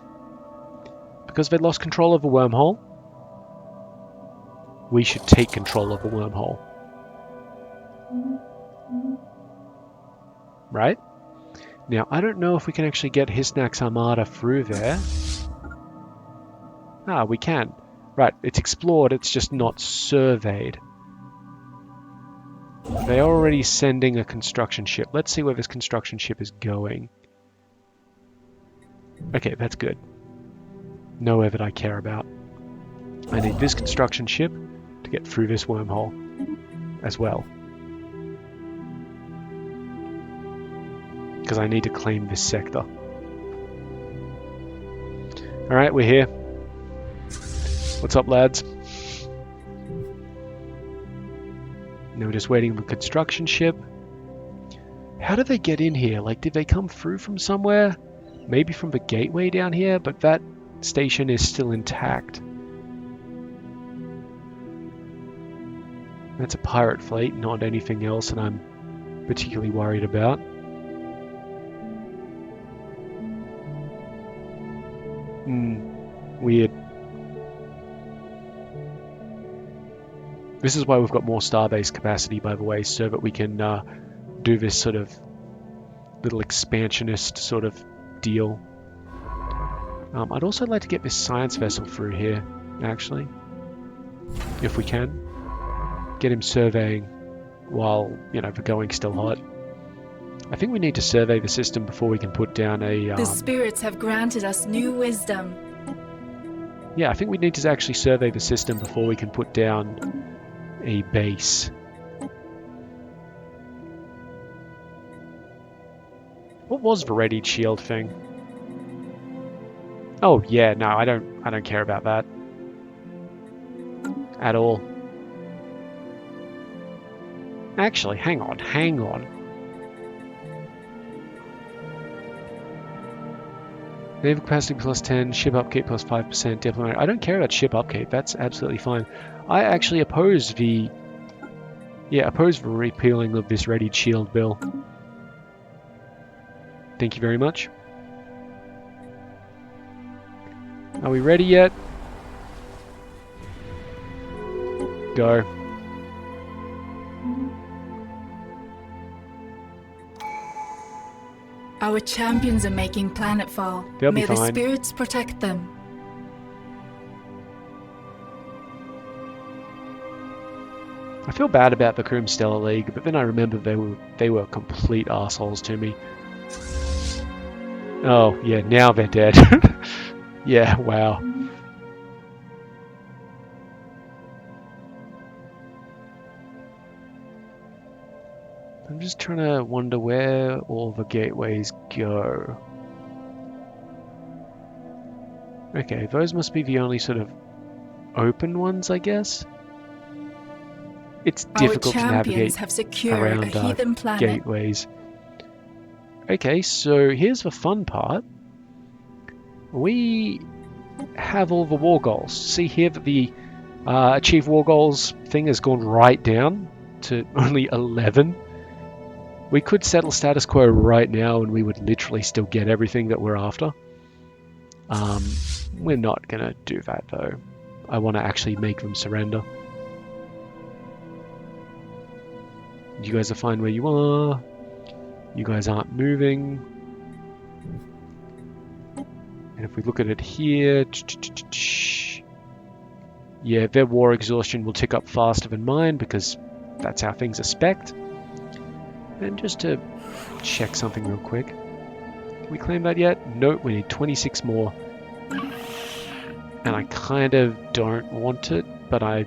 Because they lost control of the wormhole, we should take control of the wormhole. Right? Now, I don't know if we can actually get Hisnak's Armada through there. Ah, we can. Right, it's explored, it's just not surveyed. They're already sending a construction ship. Let's see where this construction ship is going. Okay, that's good. Nowhere that I care about. I need this construction ship to get through this wormhole as well. Because I need to claim this sector. Alright, we're here. What's up, lads? Now we're just waiting for the construction ship. How did they get in here? Like, did they come through from somewhere? Maybe from the gateway down here, but that station is still intact. That's a pirate fleet, not anything else that I'm particularly worried about. Weird. This is why we've got more starbase capacity, by the way, so that we can do this sort of little expansionist sort of deal. I'd also like to get this science vessel through here, actually, if we can. Get him surveying while, you know, the going's still hot. I think we need to survey the system before we can put down a... The spirits have granted us new wisdom. Yeah, I think we need to actually survey the system before we can put down a base. What was the readied shield thing? Oh yeah, no, I don't care about that at all. Actually, hang on. Naval capacity plus 10, ship upkeep plus 5%, diplomatic. I don't care about ship upkeep, that's absolutely fine. I actually oppose the repealing of this readied shield bill. Thank you very much. Are we ready yet? Go. Our champions are making planetfall. They'll be May the fine. spirits protect them. I feel bad about the Krum Stellar League, but then I remember they were complete assholes to me. Oh, yeah, now they're dead. Yeah, wow. I'm just trying to wonder where all the gateways go. Okay, those must be the only sort of open ones, I guess. It's difficult to navigate have secured around a heathen planet. gateways. Okay, so here's the fun part. We have all the war goals. See here that the achieve war goals thing has gone right down to only 11. We could settle status quo right now and we would literally still get everything that we're after. We're not going to do that though. I want to actually make them surrender. You guys are fine where you are. You guys aren't moving. And if we look at it here, yeah, their war exhaustion will tick up faster than mine because that's how things are spec'd. And just to check something real quick. Did we claim that yet? Nope, we need 26 more. And I kind of don't want it, but I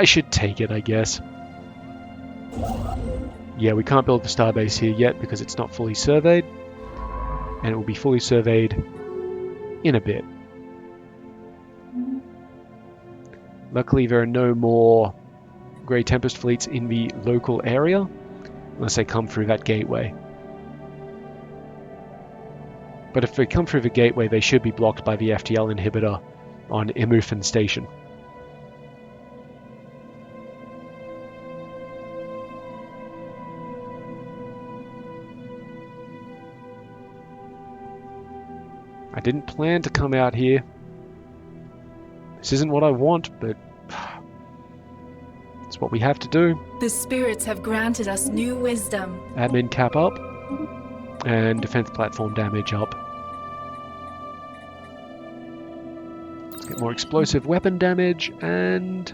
should take it, I guess. Yeah, we can't build the starbase here yet because it's not fully surveyed. And it will be fully surveyed in a bit. Luckily, there are no more Grey Tempest fleets in the local area, unless they come through that gateway. But if they come through the gateway, they should be blocked by the FTL inhibitor on Imufin Station. I didn't plan to come out here. This isn't what I want, but it's what we have to do. The spirits have granted us new wisdom. Admin cap up, and defense platform damage up. Let's get more explosive weapon damage, and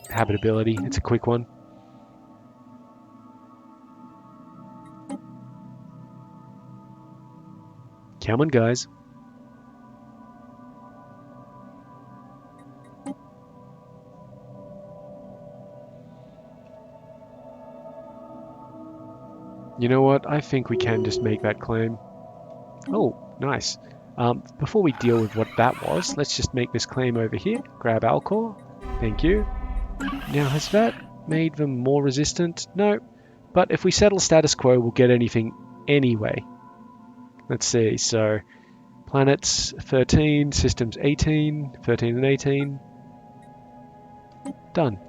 habitability. It's a quick one. Come on, guys. You know what? I think we can just make that claim. Oh, nice. Before we deal with what that was, let's just make this claim over here. Grab Alcor. Thank you. Now, has that made them more resistant? No. But if we settle status quo, we'll get anything anyway. Let's see, so planets 13, systems 18, 13 and 18. Done.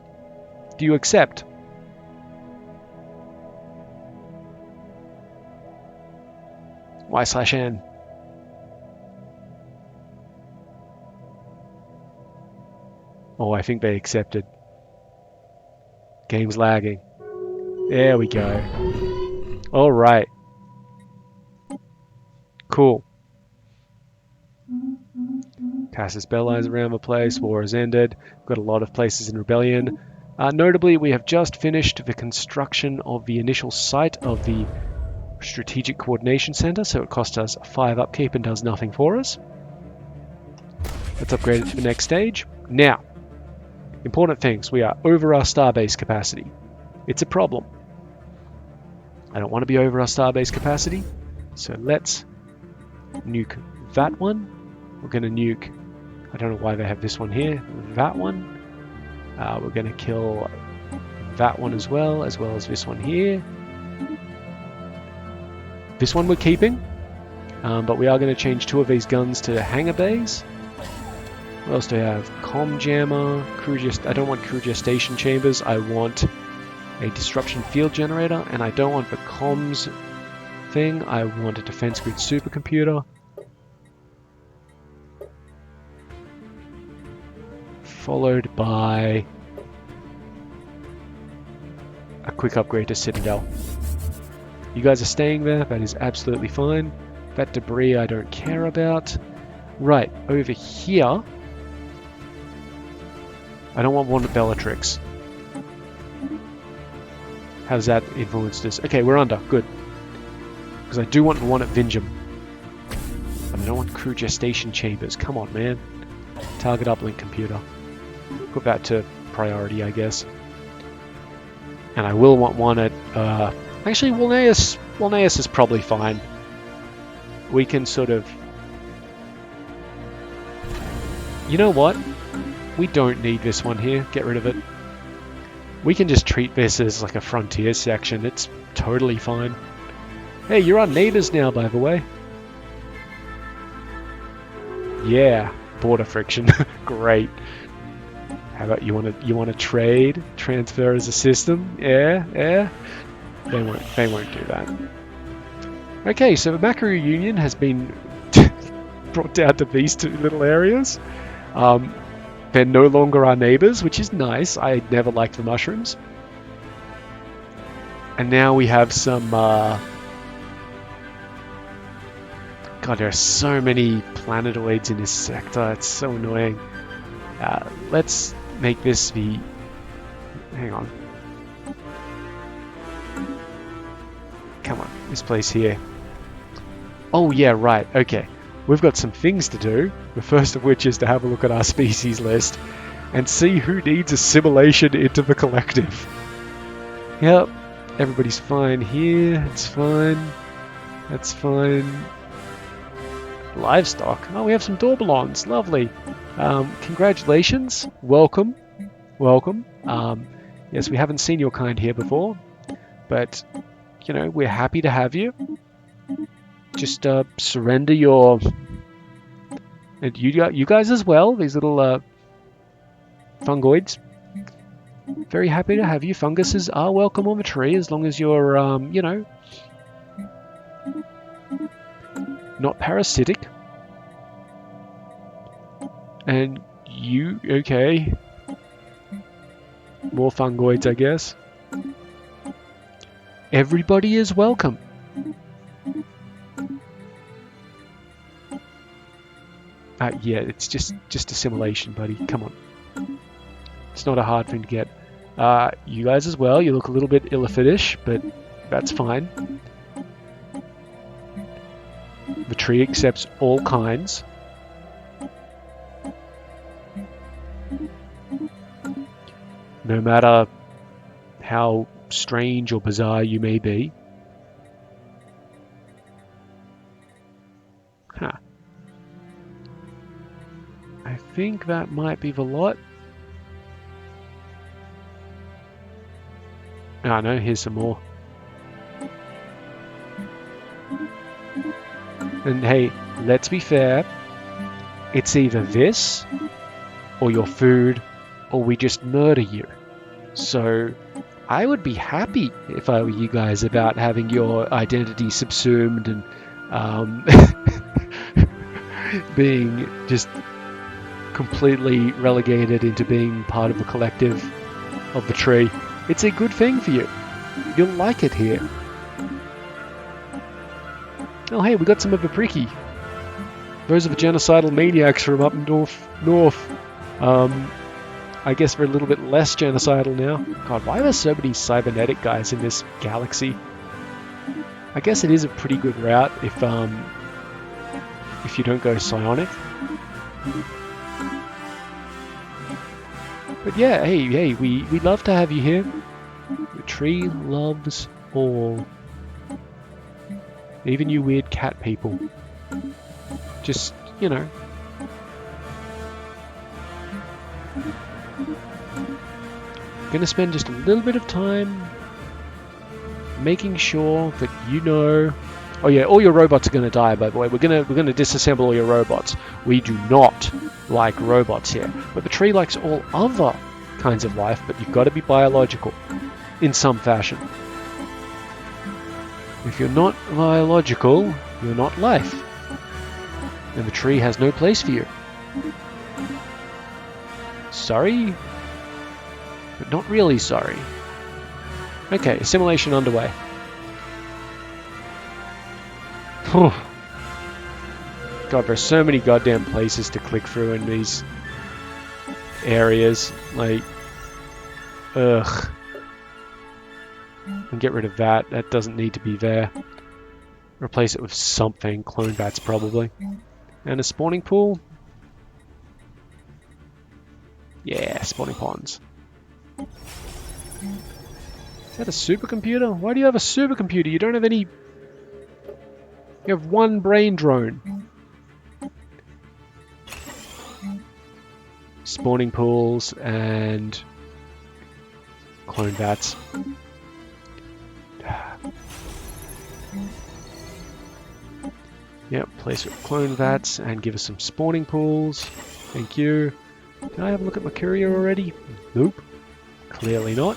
Do you accept? Y/N. Oh, I think they accepted. Game's lagging. There we go. All right. Cool. Casus Belli is around the place. War has ended. We've got a lot of places in rebellion. Notably, we have just finished the construction of the initial site of the Strategic Coordination Center, so it cost us 5 upkeep and does nothing for us. Let's upgrade it to the next stage. Now, important things. We are over our starbase capacity. It's a problem. I don't want to be over our starbase capacity, so let's nuke that one. We're going to nuke, I don't know why they have this one here, that one. We're going to kill that one as well as this one here. This one we're keeping, but we are going to change 2 of these guns to hangar bays. What else do we have? Comm jammer, I don't want crew gestation chambers, I want a disruption field generator, and I don't want the comms thing, I want a defense grid supercomputer. Followed by a quick upgrade to Citadel. You guys are staying there, that is absolutely fine. That debris I don't care about. Right, over here, I don't want one of Bellatrix. How's that influenced us? Okay, we're under, good. Because I do want one at Vingem. But I don't want crew gestation chambers, come on man. Target uplink computer. Put that to priority, I guess. And I will want one at... actually, Walneus is probably fine. We can sort of... You know what? We don't need this one here. Get rid of it. We can just treat this as like a frontier section. It's totally fine. Hey, you're our neighbors now, by the way. Yeah, border friction. Great. How about you want to trade, transfer as a system? Yeah. They won't do that. Okay, so the Makaru Union has been brought down to these 2 little areas. They're no longer our neighbors, which is nice. I never liked the mushrooms. And now we have some... God, there are so many planetoids in this sector. It's so annoying. Let's make this the... Hang on. Come on, this place here. Oh yeah, right, okay. We've got some things to do, the first of which is to have a look at our species list and see who needs assimilation into the collective. Yep, everybody's fine here, it's fine, that's fine. Livestock, oh we have some Dorbalons, lovely. Congratulations, welcome. Yes, we haven't seen your kind here before, but, you know, we're happy to have you. Just surrender your... And you guys as well, these little fungoids. Very happy to have you. Funguses are welcome on the tree as long as you're, you know, not parasitic. And you, okay. More fungoids, I guess. Everybody is welcome. Yeah, it's just assimilation, buddy. Come on. It's not a hard thing to get. You guys as well. You look a little bit illithid-ish, but that's fine. The tree accepts all kinds. No matter how strange or bizarre you may be. Huh. I think that might be the lot. Oh no, here's some more. And hey, let's be fair. It's either this, or your food, or we just murder you. So, I would be happy if I were you guys about having your identity subsumed and being just completely relegated into being part of the collective of the tree. It's a good thing for you. You'll like it here. Oh hey, we got some of the pricky. Those are the genocidal maniacs from up north. I guess we're a little bit less genocidal now. God, why are there so many cybernetic guys in this galaxy? I guess it is a pretty good route if you don't go psionic. But yeah, hey, we'd love to have you here. tree loves all. Even you weird cat people. Just, you know. Gonna spend just a little bit of time making sure that you know. Oh yeah, all your robots are gonna die, by the way. We're gonna disassemble all your robots. We do not like robots here. But the tree likes all other kinds of life, but you've got to be biological in some fashion. If you're not biological, you're not life. And the tree has no place for you. Sorry? But not really sorry. Okay, assimilation underway. Whew. God, there's so many goddamn places to click through in these areas. Like, ugh. And get rid of that. That doesn't need to be there. Replace it with something. Clone bats, probably. And a spawning pool. Yeah, spawning ponds. Is that a supercomputer? Why do you have a supercomputer? You don't have any... You have one brain drone. Spawning pools and clone bats. Yep, place with clone vats and give us some spawning pools. Thank you. Did I have a look at my courier already? Nope. Clearly not.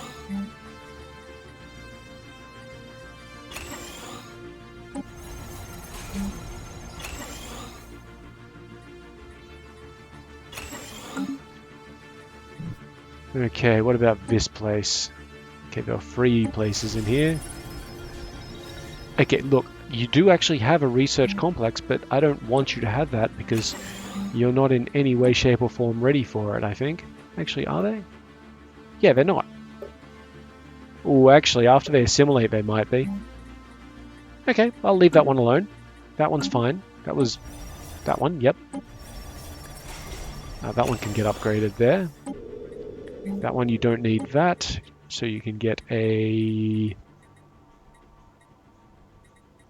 Okay, what about this place? Okay, there are 3 places in here. Okay, look, you do actually have a research complex, but I don't want you to have that because you're not in any way, shape, or form ready for it, I think. Actually, are they? Yeah, they're not. Oh, actually, after they assimilate, they might be. Okay, I'll leave that one alone. That one's fine. That was... that one, yep. That one can get upgraded there. That one you don't need that, so you can get a...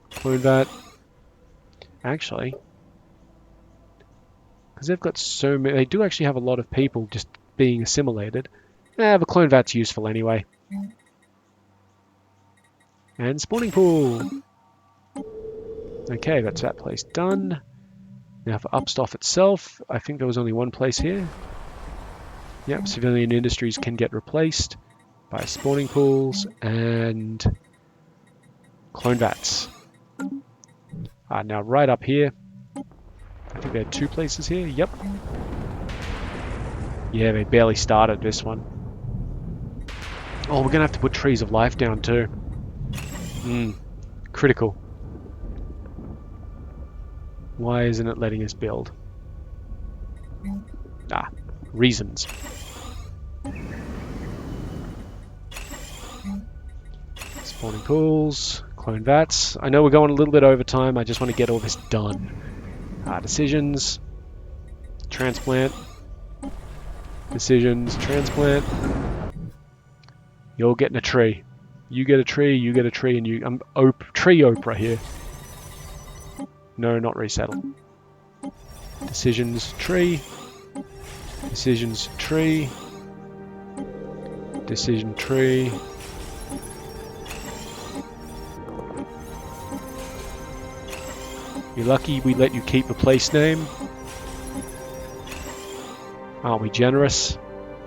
clone that. Actually, because they've got so many, they do actually have a lot of people just being assimilated. The clone vat's useful anyway. And spawning pool. Okay, that's that place done. Now for Upstoff itself, I think there was only one place here. Yep, civilian industries can get replaced by spawning pools and clone vats. Now right up here, I think there are 2 places here. Yep. Yeah, they barely started this one. Oh, we're gonna have to put trees of life down too. Critical. Why isn't it letting us build? Reasons. Spawning pools, clone vats. I know we're going a little bit over time. I just want to get all this done. Decisions. Transplant. Decisions. Transplant. You're getting a tree. You get a tree, you get a tree, and you... I'm tree Oprah here. No, not resettle. Decisions, tree. Decisions, tree. Decision, tree. You're lucky we let you keep the place name. Aren't we generous?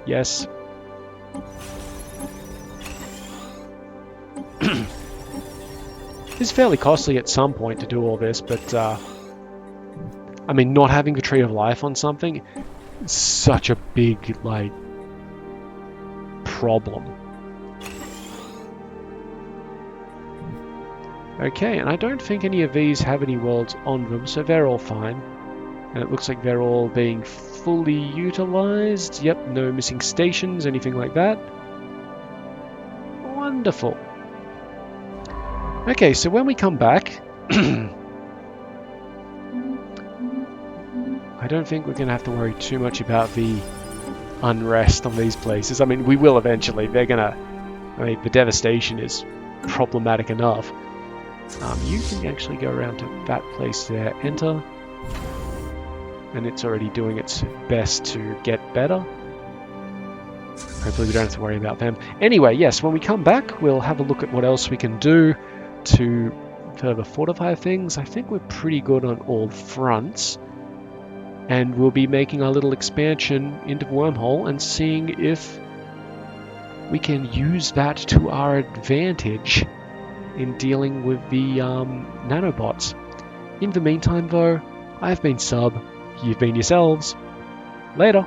Yes. It's fairly costly at some point to do all this, but I mean, not having the Tree of Life on something is such a big, like, problem. Okay, and I don't think any of these have any worlds on them, so they're all fine. And it looks like they're all being fully utilized. Yep, no missing stations, anything like that. Wonderful. Okay, so when we come back, I don't think we're going to have to worry too much about the unrest on these places. I mean, we will eventually. They're going to I mean, the devastation is problematic enough. You can actually go around to that place there, enter, and it's already doing its best to get better. Hopefully we don't have to worry about them. Anyway, yes, when we come back, we'll have a look at what else we can do to further fortify things. I think we're pretty good on all fronts. And we'll be making our little expansion into Wormhole and seeing if we can use that to our advantage in dealing with the nanobots. In the meantime, though, I've been Sub, you've been yourselves. Later.